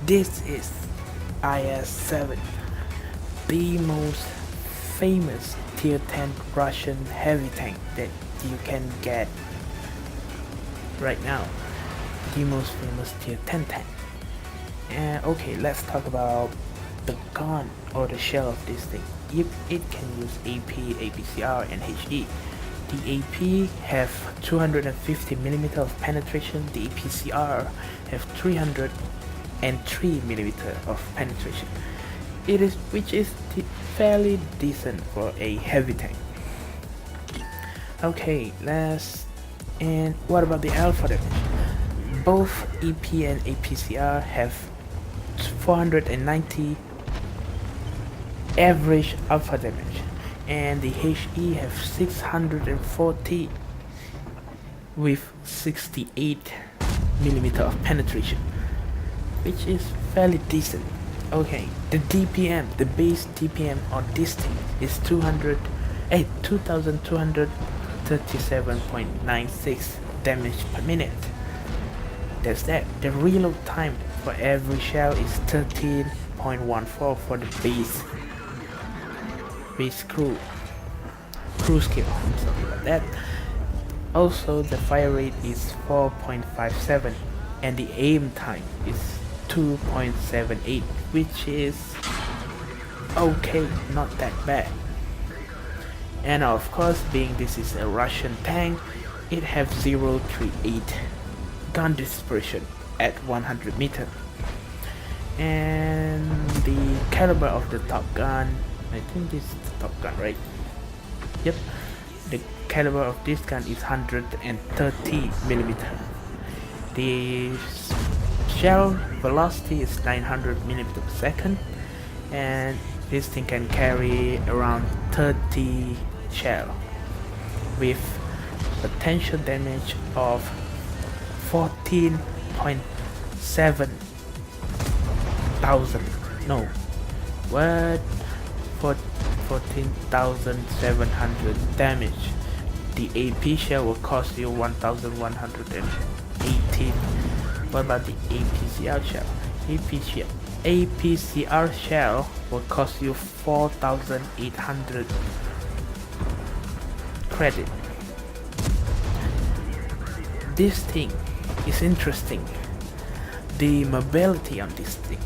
This is IS-7, the most famous tier 10 Russian heavy tank that you can get right now. The most famous tier 10 tank. And okay, let's talk about the gun or the shell of this thing. It can use AP, APCR and HE. The AP have 250mm of penetration, the APCR have 303mm of penetration. Which is fairly decent for a heavy tank. Okay, and what about the alpha damage? Both EP and APCR have 490 average alpha damage, and the HE have 640 with 68mm of penetration, which is fairly decent. Okay, the DPM, the base DPM on this thing is 2237.96 damage per minute. That's that. The reload time for every shell is 13.14 for the base crew skill, something like that. Also, the fire rate is 4.57 and the aim time is 2.78, which is okay, not that bad. And of course, being this is a Russian tank, it has 038 gun dispersion at 100 meter. And the caliber of the top gun, I think this is the top gun, right? Yep. The caliber of this gun is 130mm. The shell velocity is 900mm per second, and this thing can carry around 30 shell with potential damage of 14.7 thousand. No, what? 14,700 damage. The AP shell will cost you 1,118. What about the APCR shell? APCR shell will cost you 4,800 credit. This thing is interesting. The mobility on this thing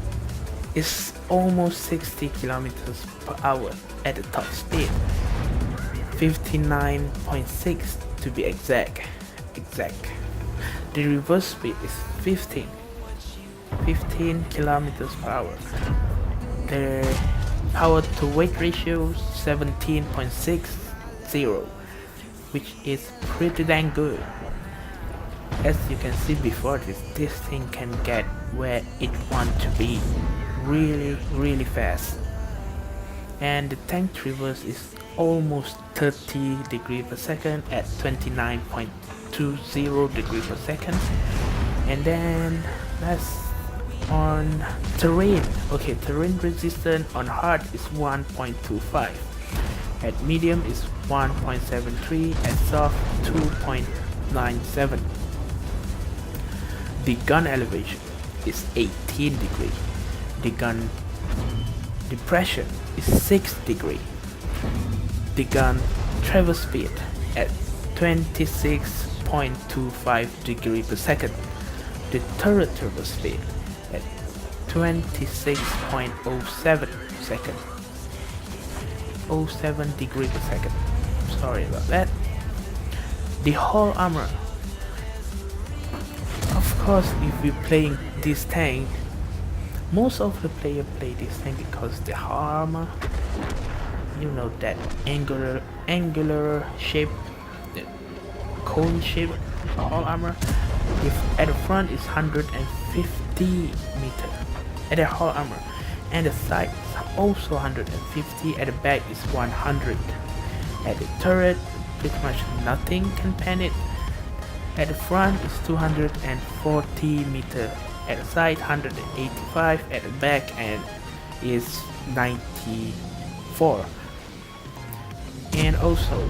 is almost 60 kilometers per hour at the top speed, 59.6 to be exact. The reverse speed is 15 kilometers per hour. The power to weight ratio 17.60, which is pretty dang good. As you can see before this thing can get where it wants to be really fast. And the tank traverse is almost 30 degrees per second at 29.20 degrees per second. And then that's on terrain. Okay, terrain resistance on hard is 1.25, at medium is 1.73, at soft 2.97. The gun elevation is 18 degrees. The gun depression is 6 degrees. The gun traverse speed at 26.25 degrees per second. The turret traverse speed at 26.07 second. 07 degrees per second. Sorry about that. The hull armor. Of course, if you're playing this tank, most of the players play this tank because the hull armor, you know, that angular shape, the cone shape hull armor. If at the front is 150 meter at the hull armor, and the side is also 150. At the back is 100. At the turret, pretty much nothing can pen it. At the front is 240 meter. At the side 185. At the back and is 94. And also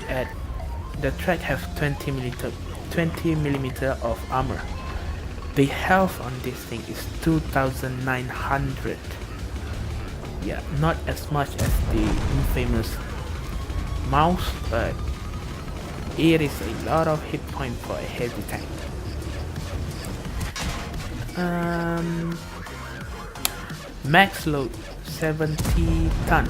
at the track have 20 millimeter of armor. The health on this thing is 2900. Yeah, not as much as the infamous mouse, but it is a lot of hit point for a heavy tank. Max load 70 ton,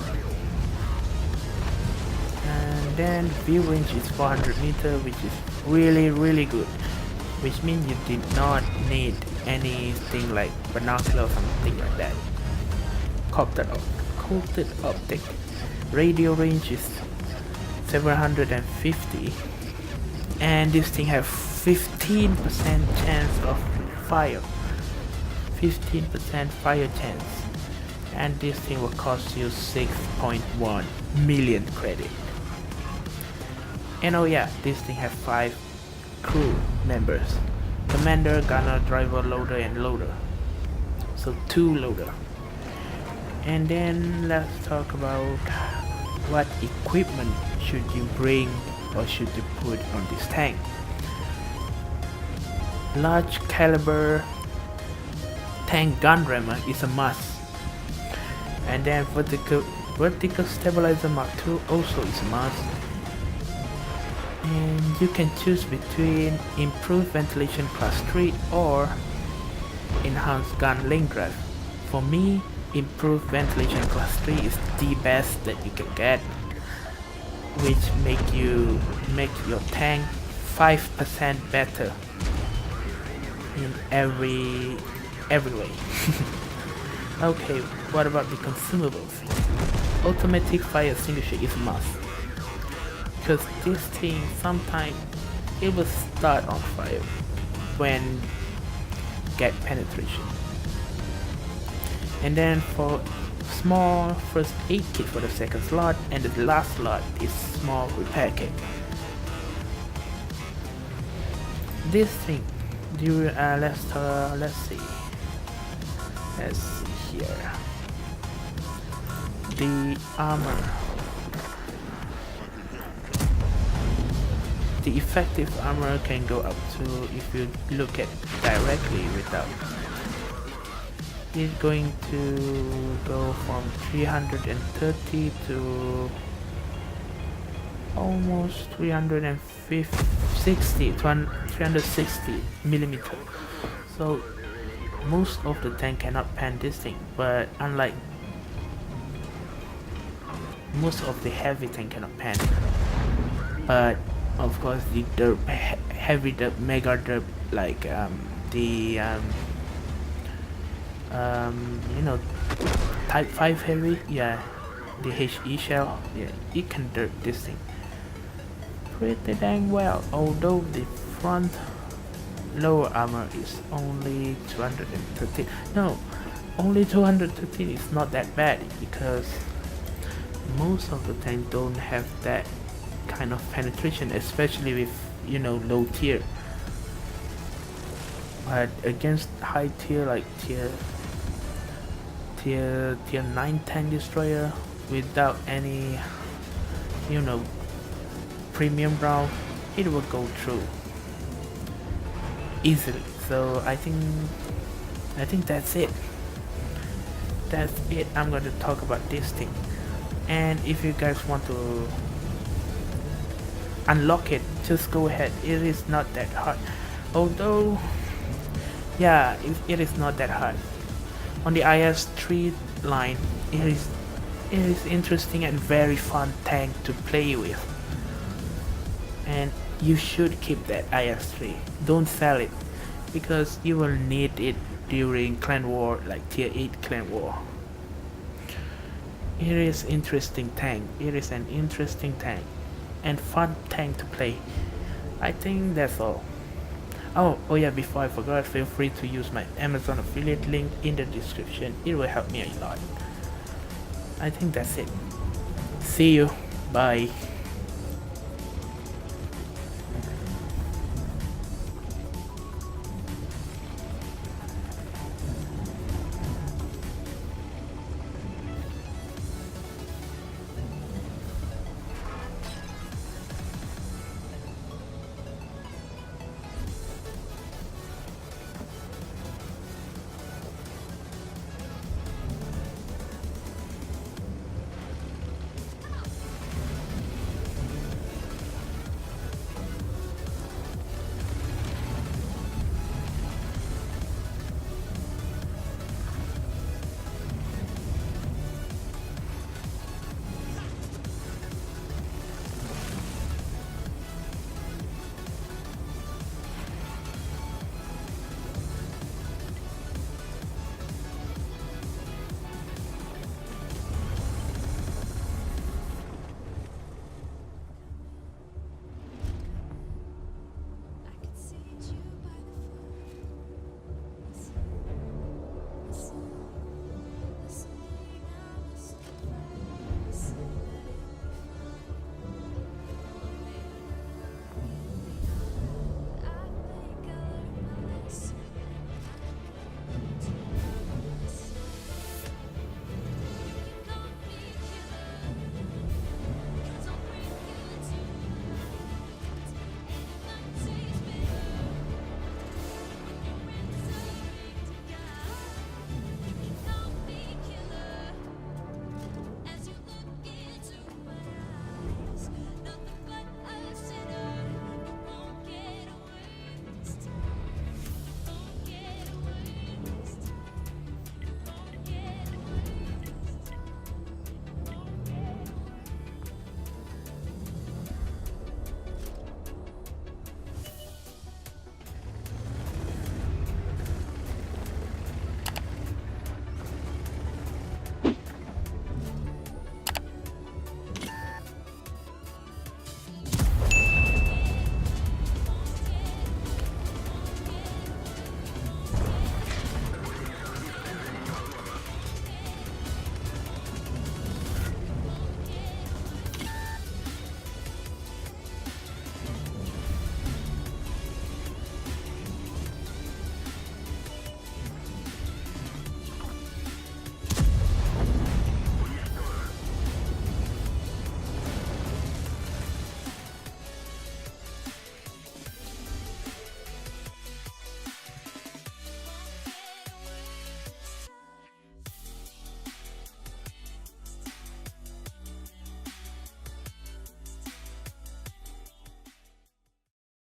and then view range is 400 meter, which is really good, which means you did not need anything like binocular or something like that. Cockpit optic, radio range is 750, and this thing have 15% chance of fire, 15% fire chance, and this thing will cost you 6.1 million credit. And oh yeah, this thing have 5 crew members: commander, gunner, driver, loader, and loader. So 2 loader. And then let's talk about what equipment should you bring or should you put on this tank. Large caliber tank gun rammer is a must, and then vertical stabilizer Mark II also is a must. And you can choose between improved ventilation class 3 or enhanced gun length drive. For me, improved ventilation class 3 is the best that you can get, which make your tank 5% better in every way. Okay, what about the consumables? Automatic fire extinguisher is a must, because this thing sometimes it will start on fire when get penetration. And then for small first aid kit for the second slot, and the last slot is small repair kit. This thing, let's see here. The armor, the effective armor can go up to, if you look at directly without, it's going to go from 330 to almost 360 millimeter. So most of the tank cannot pan this thing, but unlike most of the heavy tank cannot pan. But of course the derp, heavy derp, mega derp, like you know, type 5 heavy, yeah, the HE shell, yeah, it can derp this thing pretty dang well. Although the front lower armor is only 213. No, only 213 is not that bad, because most of the tanks don't have that kind of penetration, especially with, you know, low tier. But against high tier, like tier 9 tank destroyer without any, you know, premium round, it will go through easily. So I think that's it. I'm going to talk about this thing. And if you guys want to unlock it, just go ahead. It is not that hard. Although, yeah, it is not that hard. On the IS-3 line, it is interesting and very fun tank to play with. And you should keep that IS-3. Don't sell it, because you will need it during clan war, like tier 8 clan war. It is interesting tank. It is an interesting tank and fun tank to play. I think that's all. Oh yeah, before I forgot, feel free to use my Amazon affiliate link in the description. It will help me a lot. I think that's it. See you. Bye.